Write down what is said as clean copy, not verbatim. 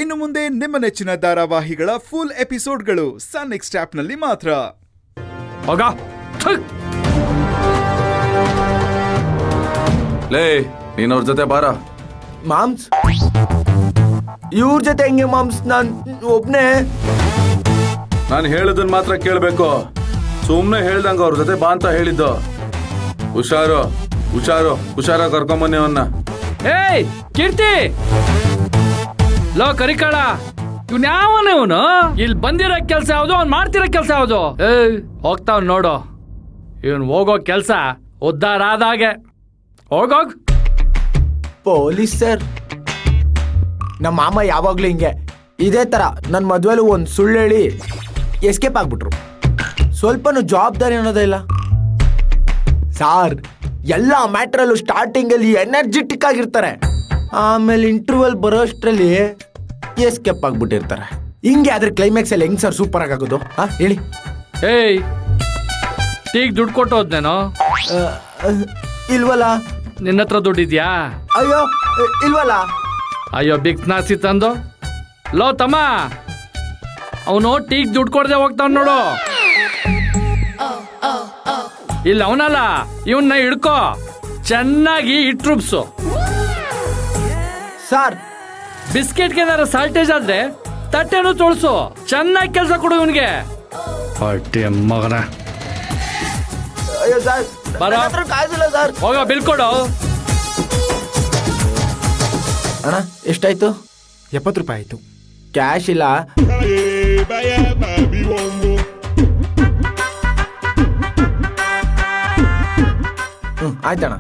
ಇನ್ನು ಮುಂದೆ ನಿಮ್ಮ ನೆಚ್ಚಿನ ಧಾರಾವಾಹಿಗಳ ಫುಲ್ ಎಪಿಸೋಡ್ಗಳು ಸನ್ ನೆಕ್ಸ್ಟ್ ಆಪ್ನಲ್ಲಿ ಮಾತ್ರ. ಲೇ ನೀನ್ ಅವ್ರ ಜೊತೆ ಬಾರ. ಮಾಮ್ಸ್ ಇವ್ರ ಜೊತೆ ಹೆಂಗೆ ಮಾಮ್ಸ್? ನಾನ್ ಒಬ್ನೇ. ನಾನು ಹೇಳೋದನ್ನ ಮಾತ್ರ ಕೇಳ್ಬೇಕು. ಸುಮ್ನೆ ಹೇಳ್ದಂಗ ಅವ್ರ ಜೊತೆ ಬಾ ಅಂತ ಹೇಳಿದ್ದು. ಹುಷಾರು ಹುಷಾರು ಹುಷಾರ ಕರ್ಕೊಂಬನ್ನಿ ಅವನ್ನ. ಏಯ್ ಕೀರ್ತಿ, ಲೋ ಕರಿಕಾಳ, ಇವ್ನ ಯಾವನ ಇವನು? ಇಲ್ಲಿ ಬಂದಿರೋ ಕೆಲ್ಸ ಯಾವ್ದು, ಅವ್ನು ಮಾಡ್ತಿರೋ ಕೆಲ್ಸ ಯಾವ್ದು? ಏಯ್ ಹೋಗ್ತಾವ್ ನೋಡು, ಇವನ್ ಹೋಗೋ ಕೆಲ್ಸ ಉದ್ಧಾರ ಆದಾಗೆ. ಹೋಗೋಗ್. ಪೊಲೀಸ್ ಸರ್, ನಮ್ಮ ಮಾಮ ಯಾವಾಗ್ಲೂ ಹಿಂಗೆ ಇದೇ ತರ ನನ್ನ ಮದ್ವೆಲು ಒಂದು ಸುಳ್ಳು ಹೇಳಿ ಎಸ್ಕೇಪ್ ಆಗ್ಬಿಟ್ರು. ಸ್ವಲ್ಪನೂ ಜವಾಬ್ದಾರಿ ಅನ್ನೋದೇ ಇಲ್ಲ ಸಾರ್. ಎಲ್ಲ ಮ್ಯಾಟ್ರಲ್ಲೂ ಸ್ಟಾರ್ಟಿಂಗ್ ಅಲ್ಲಿ ಎನರ್ಜೆಟಿಕ್ ಆಗಿರ್ತಾರೆ, ಆಮೇಲೆ ಇಂಟರ್ವಲ್ ಬರೋಷ್ಟರಲ್ಲಿ ಎಸ್ಕೇಪ್ ಆಗ್ಬಿಟ್ಟಿರ್ತಾರೆ. ಹಿಂಗೆ ಆದ್ರೆ ಕ್ಲೈಮ್ಯಾಕ್ಸ್ ಅಲ್ಲಿ ಹೆಂಗ್ ಸರ್ ಸೂಪರ್ ಆಗೋದು? ಹೇಳಿ. ಏಯ್ ಟೀಗ್ ದುಡ್ಡು ಕೊಟ್ಟು ಹೋದ್ನೇನೋ? ಇಲ್ವಲ್ಲ. ನಿನ್ನ ಹತ್ರ ದುಡ್ಡಿದ್ಯಾ? ಅಯ್ಯೋ ಇಲ್ವಲ್ಲ. ಅಯ್ಯೋ ಬಿಗ್ ನಾಸಿ ತಂದು. ಲೋ ತಮ್ಮ, ಅವನು ಟೀಗ್ ದುಡ್ಡು ಕೊಡದೆ ಹೋಗ್ತಾವ್ ನೋಡು. ಇಲ್ಲ ಅವನಲ್ಲ, ಇವನ್ನ ಹಿಡ್ಕೋ, ಚೆನ್ನಾಗಿ ಇಟ್ರುಬ್ಸು. ಸರ್ ಬಿಸ್ಕೆಟ್ಗೆ ಏನಾರ ಸಾಲ್ಟೇಜ್ ಆದ್ರೆ ತಟ್ಟೆನೂ ತೊಳ್ಸು. ಚೆನ್ನಾಗಿ ಕೆಲಸ ಕೊಡು ಇವನ್ಗೆ. ಹೊಟ್ಟೆ ಮಗನ. ಅಯ್ಯೋ ಸರ್ ಬರೋ. ಕಾಯಿಸಿಲ್ಲ ಸರ್. ಹೋಗ ಬಿಲ್ ಕೊಡು. ಅಣ್ಣ ಎಷ್ಟಾಯ್ತು? 70 ರೂಪಾಯಿ ಆಯ್ತು. ಕ್ಯಾಶ್ ಇಲ್ಲ. ಆಯ್ತಣ್ಣ.